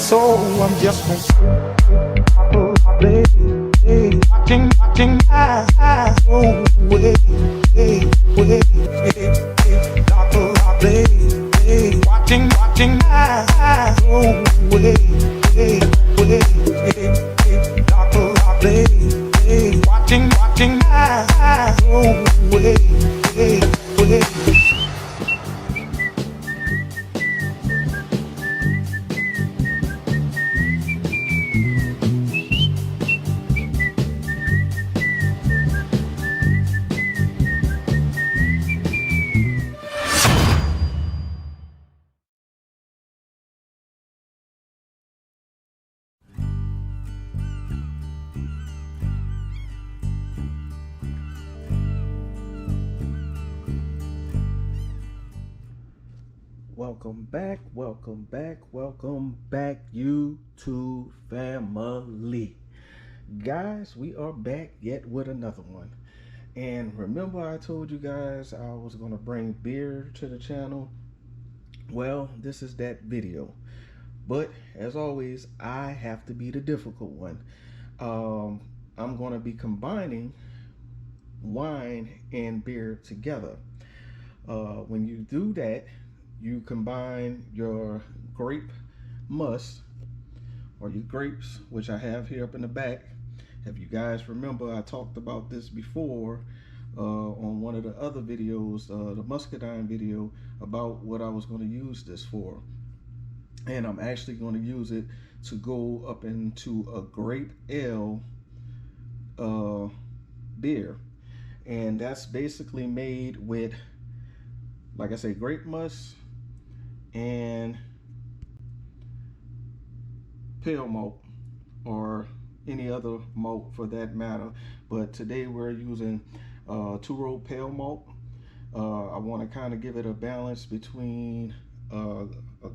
So I'm just gonna play, watching my eyes go away, watching my eyes go away, watching my eyes go away. Welcome back, YouTube family. Guys, we are back yet with another one. And remember I told you guys I was going to bring beer to the channel? Well, this is that video. But as always, I have to be the difficult one. I'm going to be combining wine and beer together. When you do that, you combine your grape must or your grapes, which I have here up in the back. If you guys remember, I talked about this before on one of the other videos, the muscadine video, about what I was going to use this for. And I'm actually going to use it to go up into a grape ale beer. And that's basically made with, like I say, grape must and pale malt, or any other malt for that matter. But today we're using two-row pale malt. I want to kind of give it a balance between a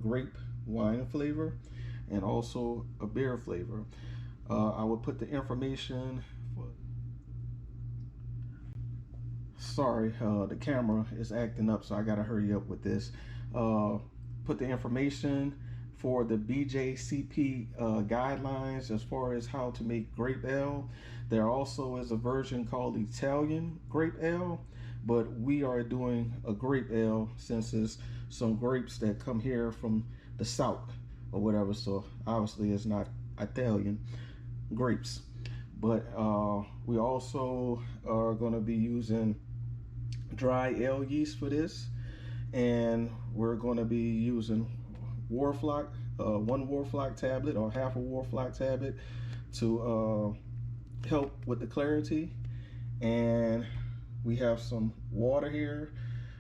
grape wine flavor and also a beer flavor. I will put the information for, sorry, the camera is acting up, so I gotta hurry up with this. Put the information for the BJCP guidelines as far as how to make grape ale. There also is a version called Italian grape ale, but we are doing a grape ale since it's some grapes that come here from the south or whatever, so obviously it's not Italian grapes. But we also are going to be using dry ale yeast for this, and we're going to be using Warflock, one Warflock tablet or half a Warflock tablet to help with the clarity. And we have some water here,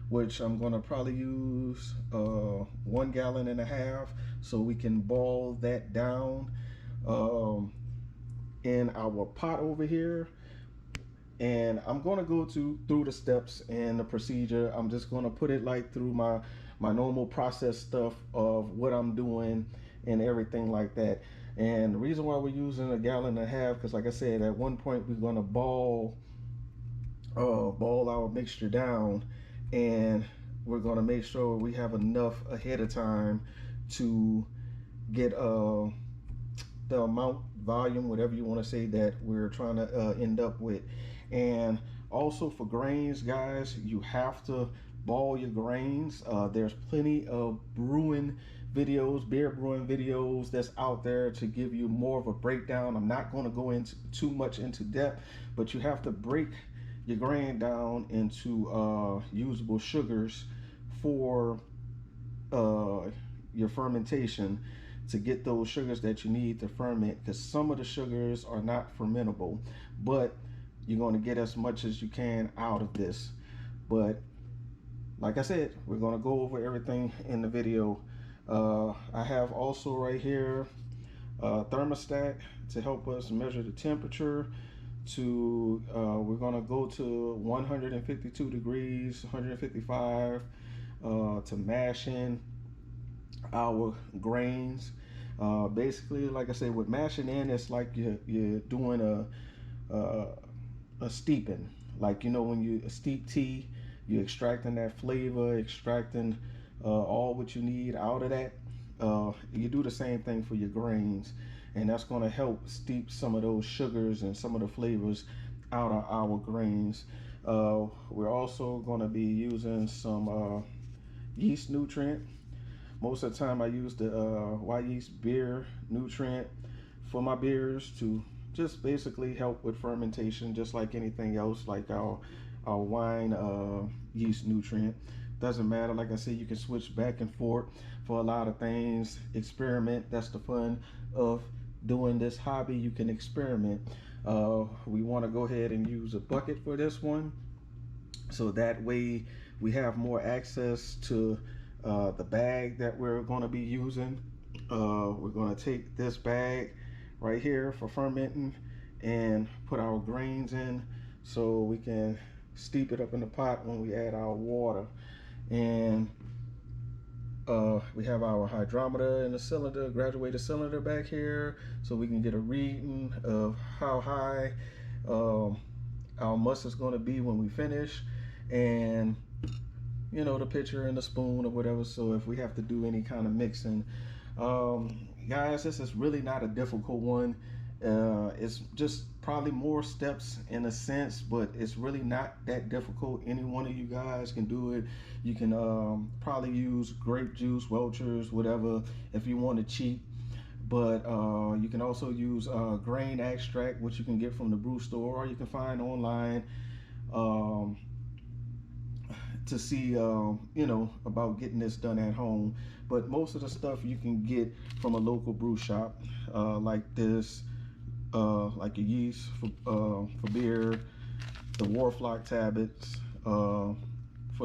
which I'm going to probably use 1.5 gallons, so we can boil that down in our pot over here. And I'm going to go through the steps and the procedure. I'm just going to put it like through my normal process stuff of what I'm doing and everything like that. And the reason why we're using 1.5 gallons, because like I said, at one point we're going to boil our mixture down, and we're going to make sure we have enough ahead of time to get the amount, volume, whatever you want to say, that we're trying to end up with. And also for grains, guys, you have to boil your grains. There's plenty of brewing videos, beer brewing videos that's out there to give you more of a breakdown. I'm not going to go into too much into depth, but you have to break your grain down into usable sugars for your fermentation, to get those sugars that you need to ferment, because some of the sugars are not fermentable, but you're going to get as much as you can out of this. But like I said, we're going to go over everything in the video. I have also right here a thermostat to help us measure the temperature. We're going to go to 152 degrees, 155 to mash in our grains. Basically, like I said, with mashing in, it's like you're doing a steeping. Like, you know, when you steep tea, you're extracting that flavor, extracting all what you need out of that. You do the same thing for your grains, and that's going to help steep some of those sugars and some of the flavors out of our grains. We're also going to be using some yeast nutrient. Most of the time I use the Y yeast beer nutrient for my beers to just basically help with fermentation, just like anything else, like our wine yeast nutrient. Doesn't matter, like I said, you can switch back and forth for a lot of things. Experiment. That's the fun of doing this hobby. You can experiment. We want to go ahead and use a bucket for this one, so that way we have more access to the bag that we're going to be using. We're going to take this bag right here for fermenting and put our grains in, so we can steep it up in the pot when we add our water. And we have our hydrometer in the cylinder, graduated cylinder back here, so we can get a reading of how high our must is going to be when we finish, and you know, the pitcher and the spoon or whatever, so if we have to do any kind of mixing. Guys, this is really not a difficult one. It's just probably more steps in a sense, but it's really not that difficult. Any one of you guys can do it. You can probably use grape juice, Welchers, whatever, if you want to cheat. But you can also use grain extract, which you can get from the brew store, or you can find online to see you know, about getting this done at home. But most of the stuff you can get from a local brew shop, like this, like a yeast for beer, the Warflock tablets for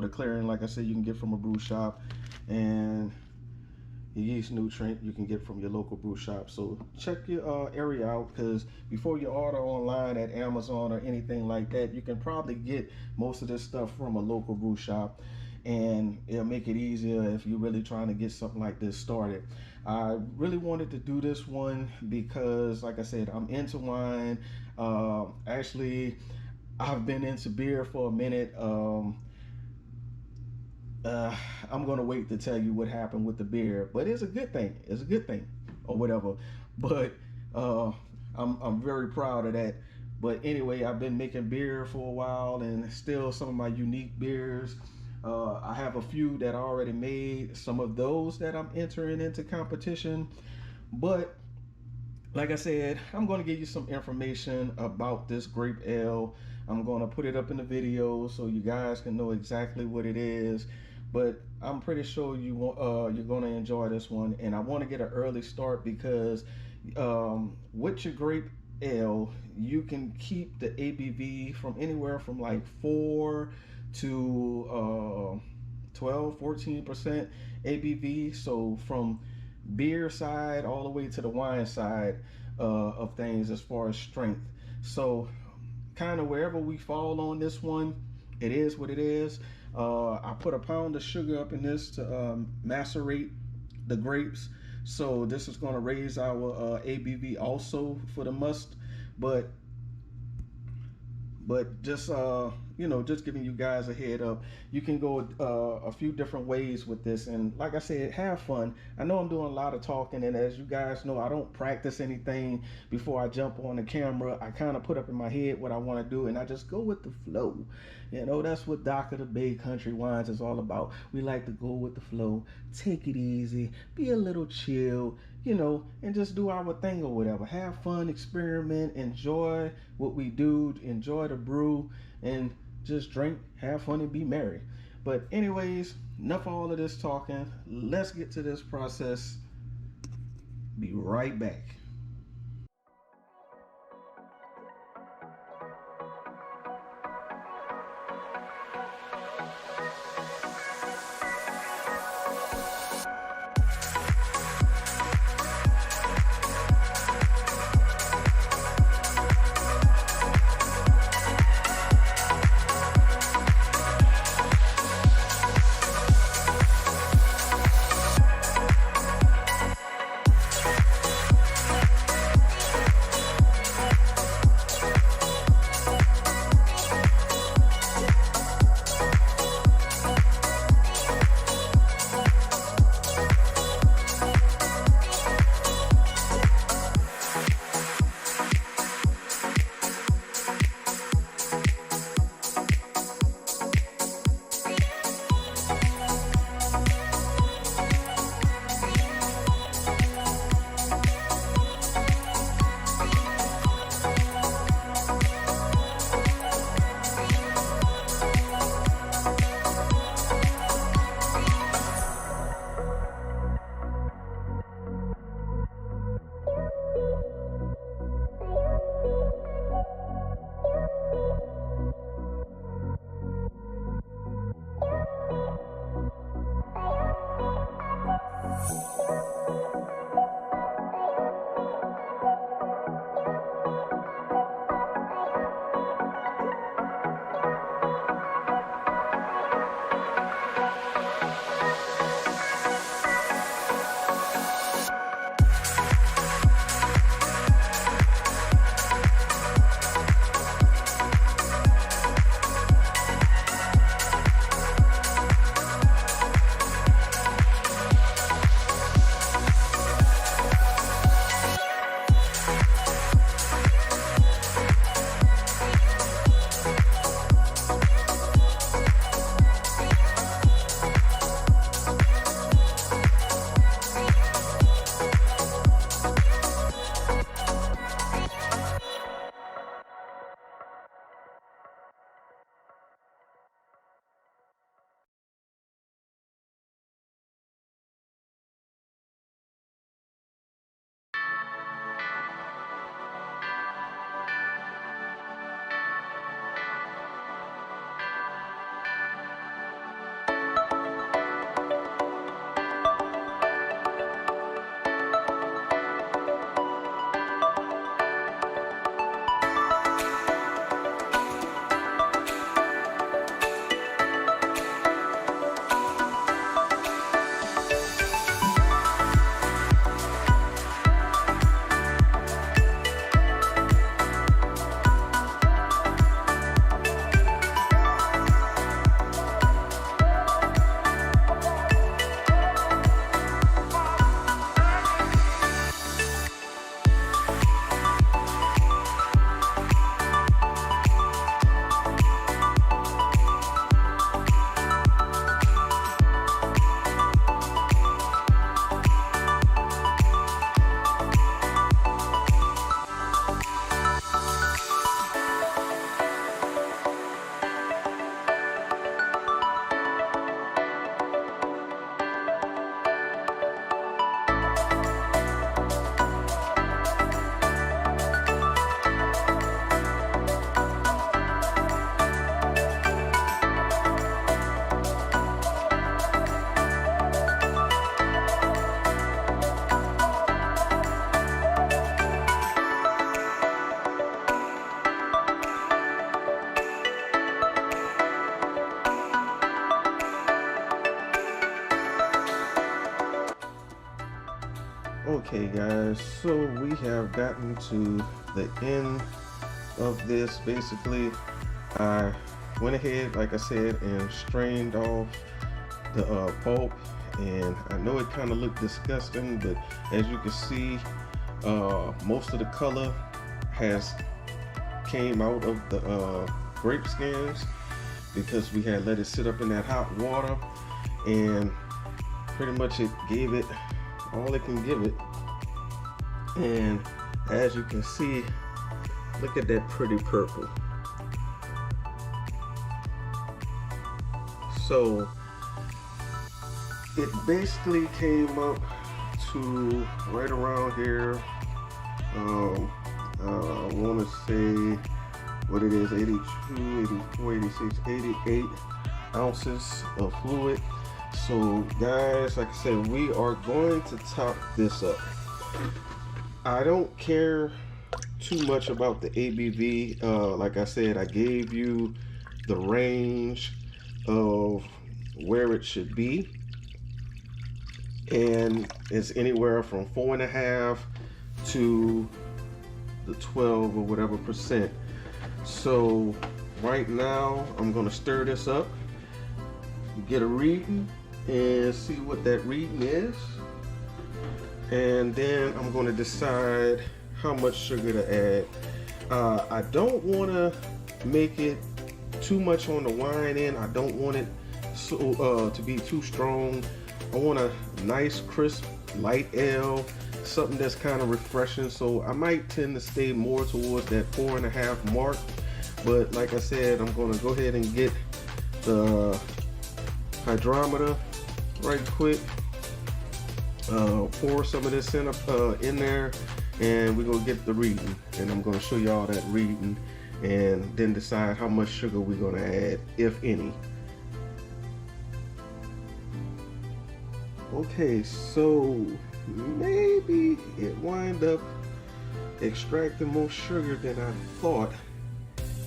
the clearing, like I said, you can get from a brew shop, and the yeast nutrient you can get from your local brew shop. So check your area out, because before you order online at Amazon or anything like that, you can probably get most of this stuff from a local brew shop, and it'll make it easier if you're really trying to get something like this started. I really wanted to do this one because, like I said, I'm into wine. Actually, I've been into beer for a minute. I'm gonna wait to tell you what happened with the beer, but it's a good thing. It's a good thing, or whatever. But I'm very proud of that. But anyway, I've been making beer for a while, and still some of my unique beers. I have a few that I already made. Some of those that I'm entering into competition. But like I said, I'm going to give you some information about this grape ale. I'm going to put it up in the video so you guys can know exactly what it is. But I'm pretty sure you're going to enjoy this one. And I want to get an early start because with your grape ale, you can keep the ABV from anywhere from like 4 to 12-14% ABV. So from beer side all the way to the wine side of things as far as strength. So kind of wherever we fall on this one, it is what it is. I put a pound of sugar up in this to macerate the grapes, so this is going to raise our ABV also for the must. But just you know, just giving you guys a head up, you can go a few different ways with this. And like I said, have fun. I know I'm doing a lot of talking, and as you guys know, I don't practice anything before I jump on the camera. I kind of put up in my head what I want to do, and I just go with the flow. You know, that's what Doc of the Bay Country Wines is all about. We like to go with the flow, take it easy, be a little chill, you know, and just do our thing or whatever. Have fun, experiment, enjoy what we do, enjoy the brew, and just drink, have fun, and be merry. But anyways, enough of all of this talking. Let's get to this process. Be right back. guys, so we have gotten to the end of this. Basically, I went ahead, like I said, and strained off the pulp, and I know it kind of looked disgusting, but as you can see, most of the color has came out of the grape skins because we had let it sit up in that hot water, and pretty much it gave it all it can give it. And as you can see, look at that pretty purple. So it basically came up to right around here. I want to say what it is, 82, 84, 86, 88 ounces of fluid. So guys, like I said, we are going to top this up. I don't care too much about the ABV. Like I said, I gave you the range of where it should be, and it's anywhere from 4.5 to the 12 or whatever percent. So right now I'm going to stir this up, get a reading, and see what that reading is, and then I'm going to decide how much sugar to add. I don't want to make it too much on the wine end. I don't want it so to be too strong. I want a nice crisp light ale, something that's kind of refreshing. So I might tend to stay more towards that 4.5 mark, but like I said, I'm going to go ahead and get the hydrometer right quick, pour some of this in there, and we're going to get the reading, and I'm going to show y'all that reading and then decide how much sugar we're going to add, if any. Okay, so maybe it wind up extracting more sugar than I thought.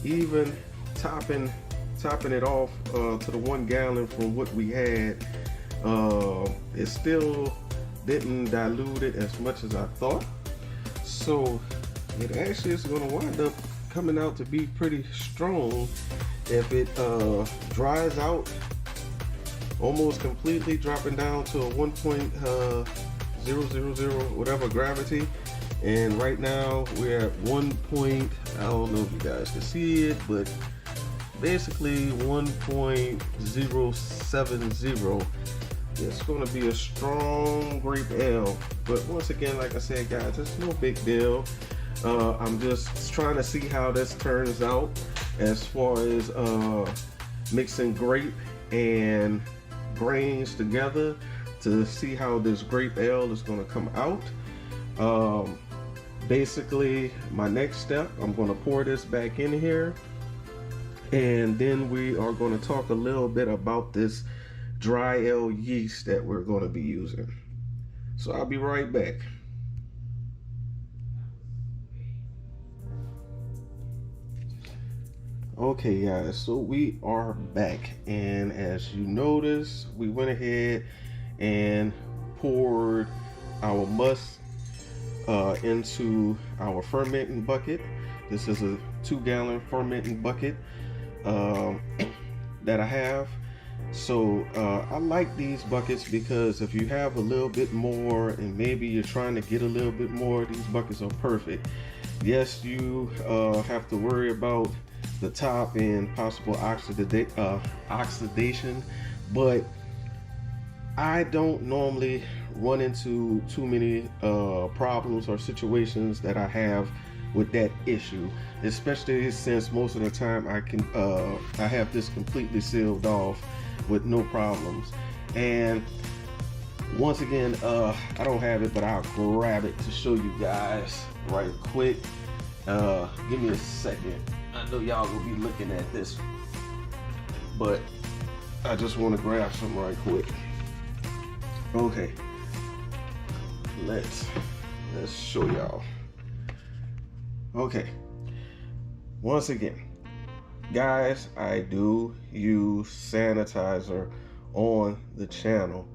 Even topping it off to the 1 gallon from what we had, it still didn't dilute it as much as I thought. So it actually is going to wind up coming out to be pretty strong if it dries out almost completely, dropping down to a 1.000 whatever gravity. And right now we're at 1. I don't know if you guys can see it, but basically 1.070. It's going to be a strong grape ale, but once again, like I said, guys, it's no big deal. I'm just trying to see how this turns out as far as mixing grape and grains together to see how this grape ale is going to come out. Basically, my next step, I'm going to pour this back in here, and then we are going to talk a little bit about this dry ale yeast that we're going to be using. So I'll be right back. Okay guys, so we are back, and as you notice, we went ahead and poured our must into our fermenting bucket. This is a 2-gallon fermenting bucket that I have. So I like these buckets because if you have a little bit more and maybe you're trying to get a little bit more, these buckets are perfect. Yes, you have to worry about the top and possible oxidation, but I don't normally run into too many problems or situations that I have with that issue, especially since most of the time I have this completely sealed off with no problems. And once again, I don't have it, but I'll grab it to show you guys right quick. Give me a second. I know y'all will be looking at this, but I just want to grab some right quick. Okay, let's show y'all. Okay, once again, guys, I do use sanitizer on the channel.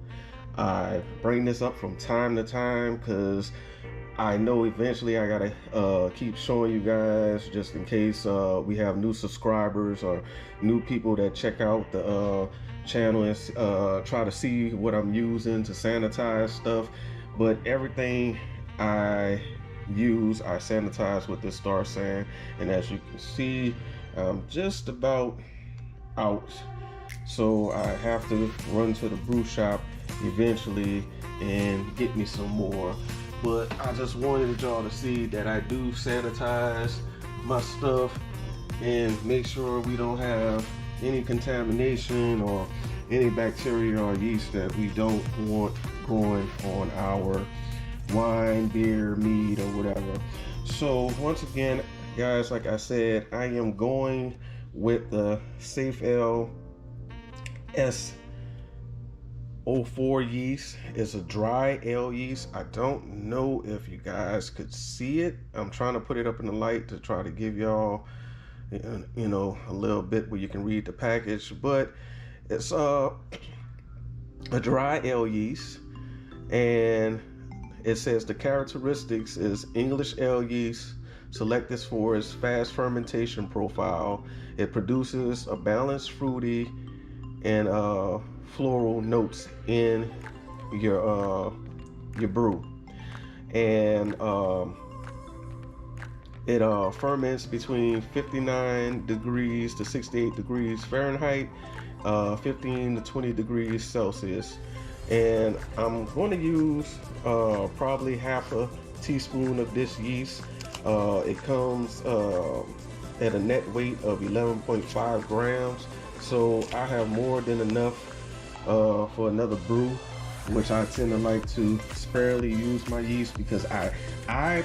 I bring this up from time to time because I know eventually I gotta keep showing you guys, just in case we have new subscribers or new people that check out the channel and try to see what I'm using to sanitize stuff. But everything I use, I sanitize with this Star San, and as you can see, I'm just about out, so I have to run to the brew shop eventually and get me some more. But I just wanted y'all to see that I do sanitize my stuff and make sure we don't have any contamination or any bacteria or yeast that we don't want going on our wine, beer, mead, or whatever. So once again, guys, like I said, I am going with the Safe Ale S04 yeast. It's a dry ale yeast. I don't know if you guys could see it. I'm trying to put it up in the light to try to give y'all, you know, a little bit where you can read the package. But it's a dry ale yeast, and it says the characteristics is English ale yeast, selected for its fast fermentation profile. It produces a balanced fruity and floral notes in your brew, and it ferments between 59 degrees to 68 degrees Fahrenheit, 15 to 20 degrees Celsius. And I'm going to use probably half a teaspoon of this yeast. It comes at a net weight of 11.5 grams, so I have more than enough for another brew, which I tend to like to sparingly use my yeast because I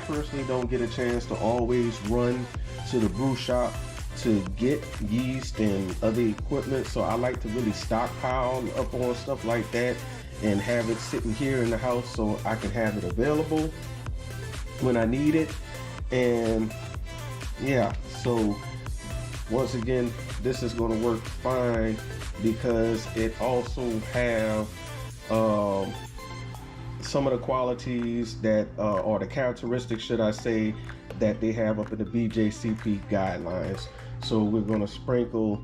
personally don't get a chance to always run to the brew shop to get yeast and other equipment, so I like to really stockpile up on stuff like that and have it sitting here in the house so I can have it available when I need it. And yeah, so once again, this is going to work fine because it also have some of the qualities that or the characteristics, should I say, that they have up in the BJCP guidelines. So we're going to sprinkle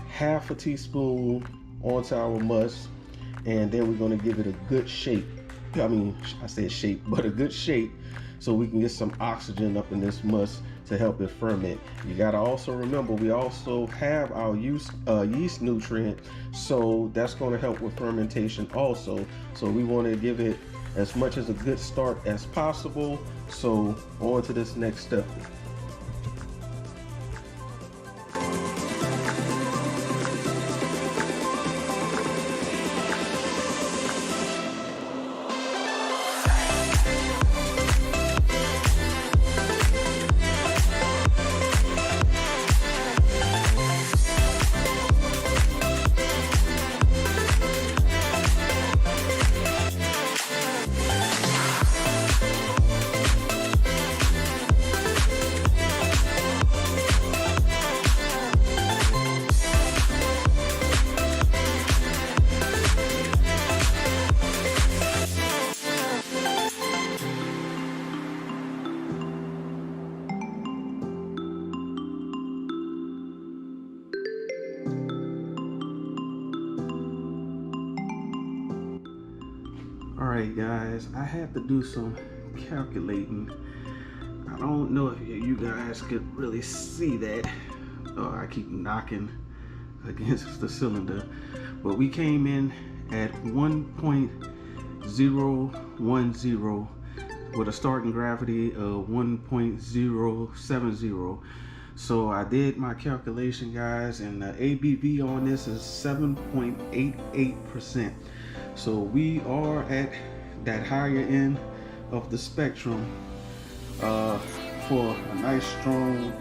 half a teaspoon onto our must, and then we're going to give it a good shape. I mean, I said shape, but a good shape, so we can get some oxygen up in this must to help it ferment. You got to also remember, we also have our yeast nutrient, so that's going to help with fermentation also. So we want to give it as much as a good start as possible. So on to this next step. Alright guys, I had to do some calculating. I don't know if you guys could really see that. I keep knocking against the cylinder, but we came in at 1.010 with a starting gravity of 1.070. So I did my calculation, guys, and the ABV on this is 7.88%. So we are at that higher end of the spectrum for a nice strong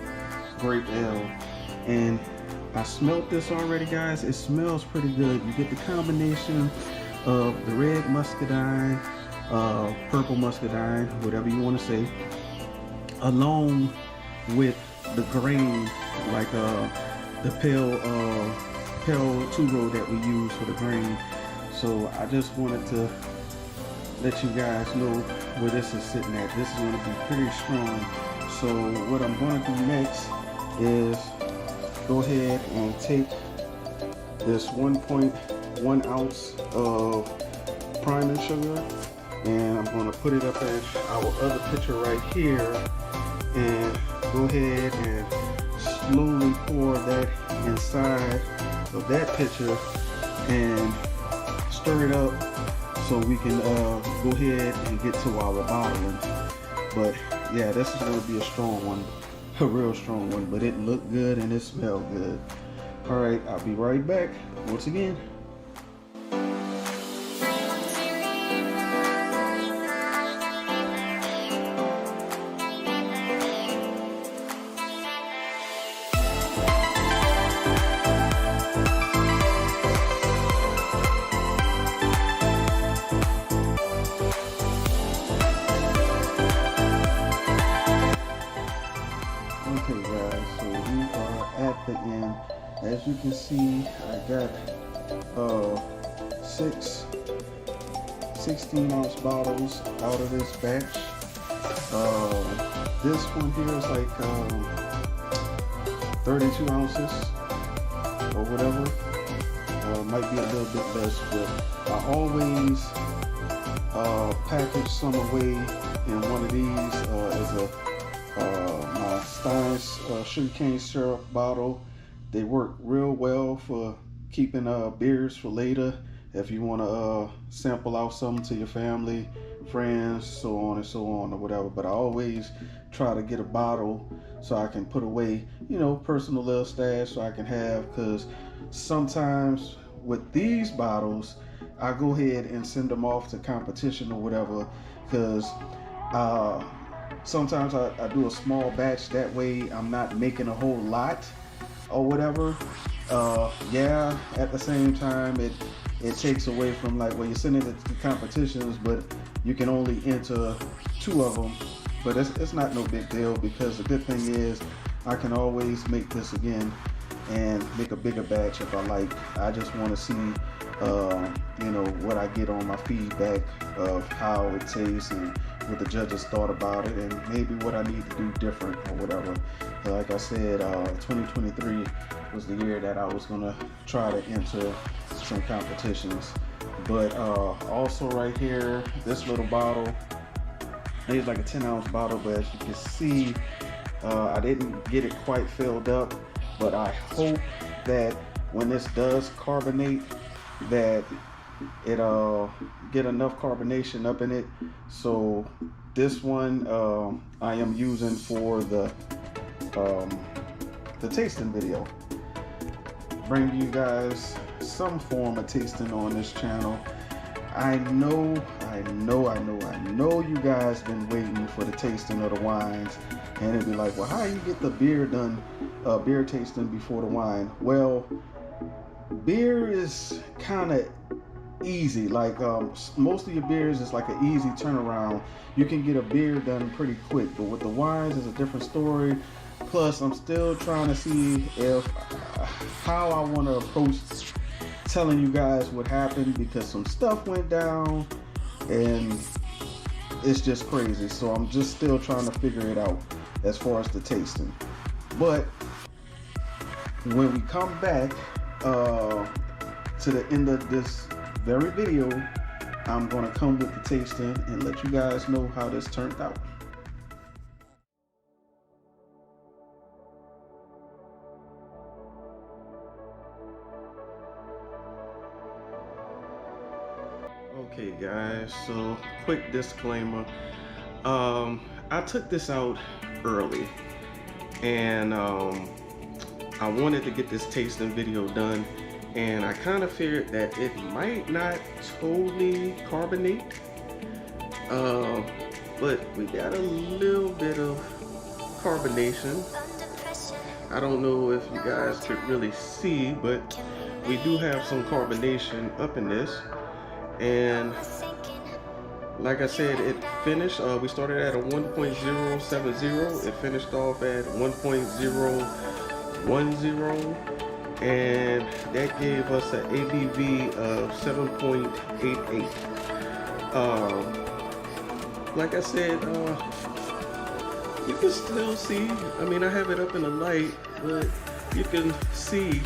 grape ale. And I smelled this already, guys. It smells pretty good. You get the combination of the red muscadine, purple muscadine, whatever you want to say, along with the grain, like the pale two-row that we use for the grain. So I just wanted to let you guys know where this is sitting at. This is going to be pretty strong. So what I'm going to do next is go ahead and take this 1.1 ounce of priming sugar, and I'm going to put it up in our other pitcher right here, and go ahead and slowly pour that inside of that pitcher and stir it up so we can go ahead and get to our bottling. But yeah, this is going to be a strong one, a real strong one, but it looked good and it smelled good. All right, I'll be right back once again. Okay guys, so we are at the end. As you can see, I got 6 16-ounce bottles out of this batch. This one here is like 32 ounces or whatever. Might be a little bit less, but I always package some away in one of these as a my Stein's sugarcane syrup bottle. They work real well for keeping beers for later if you want to sample out something to your family, friends, so on and so on, or whatever. But I always try to get a bottle so I can put away, you know, personal little stash so I can have, because sometimes with these bottles I go ahead and send them off to competition or whatever, because sometimes I do a small batch, that way I'm not making a whole lot or whatever. Yeah, at the same time it takes away from, like, well, you're sending it to competitions but you can only enter 2 of them, but it's not no big deal, because the good thing is I can always make this again and make a bigger batch if I like. I just want to see you know, what I get on my feedback of how it tastes and what the judges thought about it, and maybe what I need to do different or whatever. But like I said, 2023 was the year that I was gonna try to enter some competitions. But also right here, this little bottle, it's like a 10-ounce bottle, but as you can see, I didn't get it quite filled up, but I hope that when this does carbonate, that it'll get enough carbonation up in it. So this one I am using for the tasting video, bring you guys some form of tasting on this channel. I know you guys been waiting for the tasting of the wines, and it'd be like, well, how you get the beer done, beer tasting before the wine? Well, beer is kind of easy. Like most of your beers is like an easy turnaround. You can get a beer done pretty quick, but with the wines is a different story. Plus, I'm still trying to see if how I want to approach telling you guys what happened, because some stuff went down and it's just crazy. So I'm just still trying to figure it out as far as the tasting. But when we come back to the end of this very video, I'm gonna come with the tasting and let you guys know how this turned out. Okay guys, so quick disclaimer, I took this out early, and I wanted to get this tasting video done, and I kind of feared that it might not totally carbonate, but we got a little bit of carbonation. I don't know if you guys could really see, but we do have some carbonation up in this. And like I said, it finished, we started at a 1.070, it finished off at 1.010, and that gave us an ABV of 7.88. Like I said, you can still see, I mean, I have it up in the light, but you can see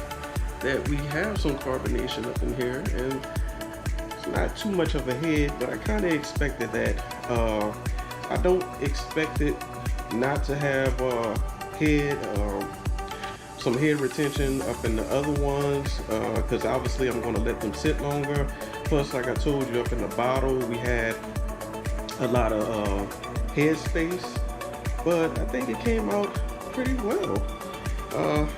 that we have some carbonation up in here, and it's not too much of a head, but I kind of expected that. I don't expect it not to have head, some head retention up in the other ones, because obviously I'm going to let them sit longer. Plus, like I told you, up in the bottle we had a lot of head space, but I think it came out pretty well.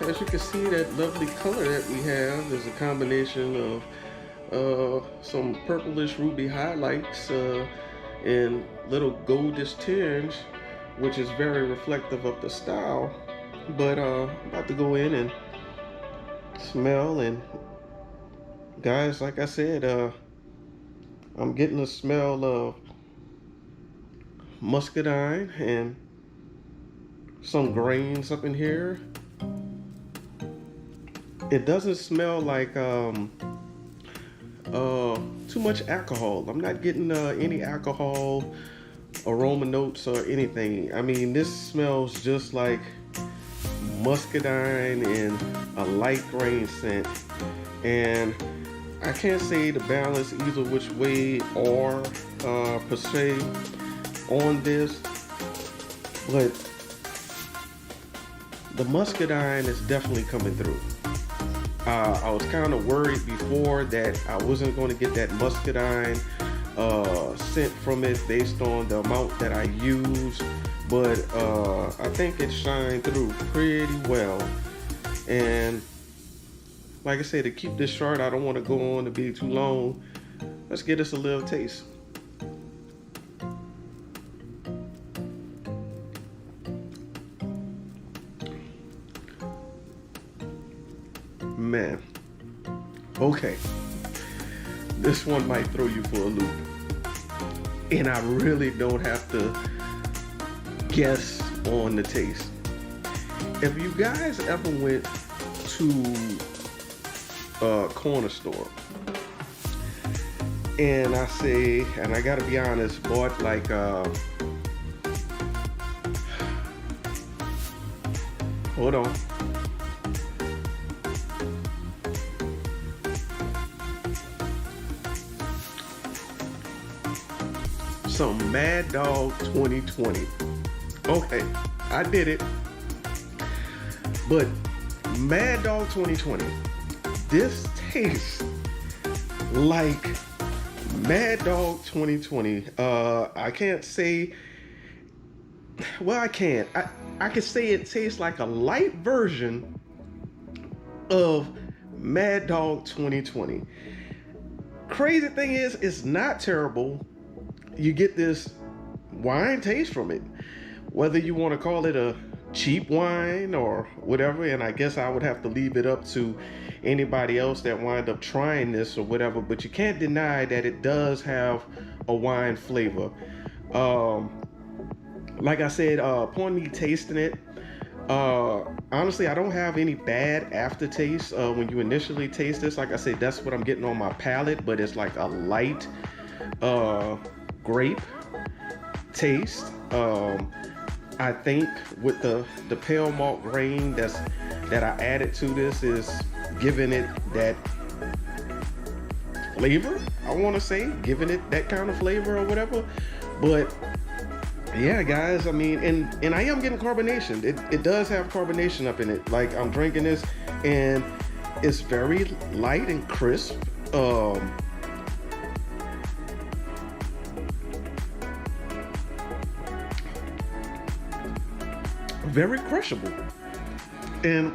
As you can see, that lovely color that we have is a combination of some purplish ruby highlights and little goldish tinge, which is very reflective of the style. But I'm about to go in and smell, and guys, like I said, I'm getting a smell of muscadine and some grains up in here. It doesn't smell like too much alcohol. I'm not getting any alcohol aroma notes or anything. I mean, this smells just like muscadine and a light grain scent, and I can't say the balance either which way or per se on this, but the muscadine is definitely coming through. I was kind of worried before that I wasn't going to get that muscadine scent from it based on the amount that I use, but I think it shined through pretty well. And like I said, to keep this short, I don't want to go on to be too long. Let's get us a little taste. Man, okay, this one might throw you for a loop, and I really don't have to guess on the taste. If you guys ever went to a corner store and I gotta be honest, bought like hold on. Some Mad Dog 2020. Okay, I did it. But Mad Dog 2020, this tastes like Mad Dog 2020. I can't say, well, I can. I can say it tastes like a light version of Mad Dog 2020. Crazy thing is, it's not terrible. You get this wine taste from it, whether you want to call it a cheap wine or whatever, and I guess I would have to leave it up to anybody else that wind up trying this or whatever, but you can't deny that it does have a wine flavor. Like I said, upon me tasting it, honestly, I don't have any bad aftertaste when you initially taste this. Like I said, that's what I'm getting on my palate, but it's like a light grape taste. I think with the pale malt grain that I added to this is giving it that flavor, I want to say, giving it that kind of flavor or whatever. But yeah, guys, I mean, and I am getting carbonation. It does have carbonation up in it. Like, I'm drinking this and it's very light and crisp. Very crushable. And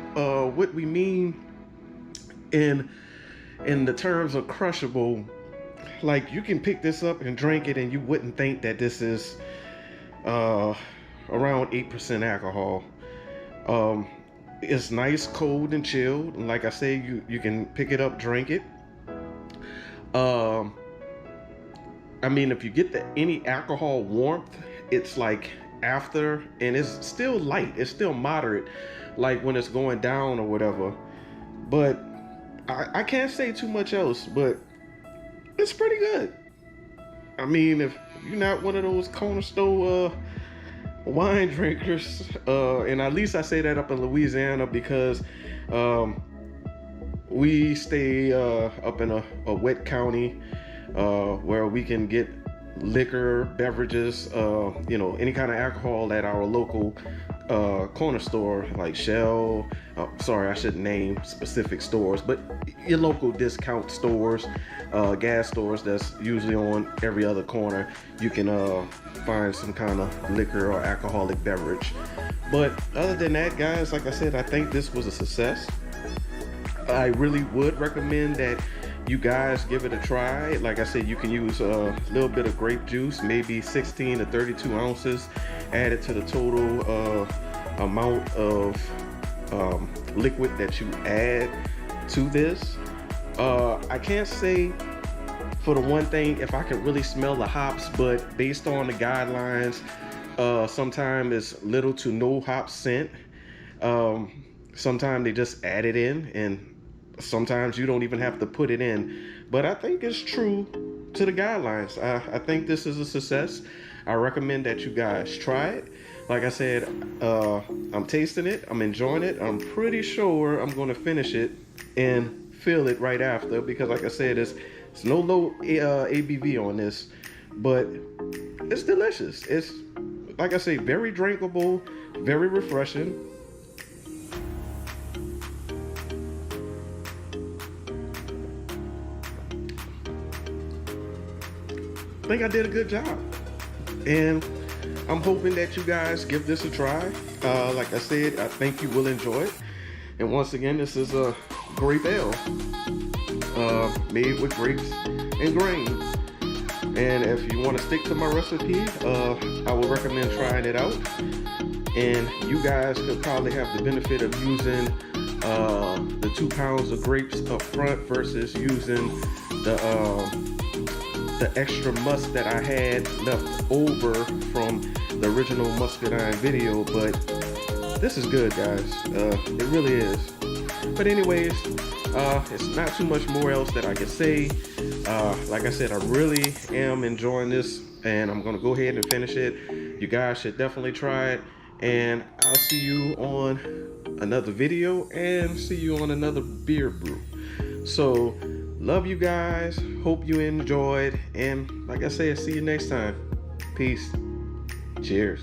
what we mean in the terms of crushable, like, you can pick this up and drink it and you wouldn't think that this is around 8% alcohol. It's nice, cold and chilled, and like I say, you can pick it up, drink it. I mean, if you get any alcohol warmth, it's like after, and it's still light, it's still moderate, like when it's going down or whatever. But I can't say too much else, but it's pretty good. I mean, if you're not one of those corner store wine drinkers, and at least I say that up in Louisiana because we stay up in a wet county where we can get liquor, beverages, you know, any kind of alcohol at our local corner store like Shell. Sorry, I shouldn't name specific stores, but your local discount stores, gas stores that's usually on every other corner. You can find some kind of liquor or alcoholic beverage. But other than that, guys, like I said, I think this was a success. I really would recommend that you guys give it a try. Like I said, you can use a little bit of grape juice, maybe 16 to 32 ounces, add it to the total amount of liquid that you add to this. I can't say for the one thing if I can really smell the hops, but based on the guidelines, sometimes it's little to no hop scent. Sometimes they just add it in, and sometimes you don't even have to put it in. But I think it's true to the guidelines. I think this is a success. I recommend that you guys try it. Like I said, I'm tasting it, I'm enjoying it. I'm pretty sure I'm going to finish it and fill it right after, because like I said, it's no low ABV on this, but it's delicious. It's, like I say, very drinkable, very refreshing. I think I did a good job, and I'm hoping that you guys give this a try. Like I said, I think you will enjoy it. And once again, this is a Grape Ale made with grapes and grains. And if you want to stick to my recipe, I would recommend trying it out. And you guys could probably have the benefit of using the 2 pounds of grapes up front versus using the extra musk that I had left over from the original muscadine video. But this is good, guys. It really is. But anyways, it's not too much more else that I can say. Like I said, I really am enjoying this, and I'm gonna go ahead and finish it. You guys should definitely try it, and I'll see you on another video and see you on another beer brew. So love you guys, hope you enjoyed, and like I said, see you next time. Peace. Cheers.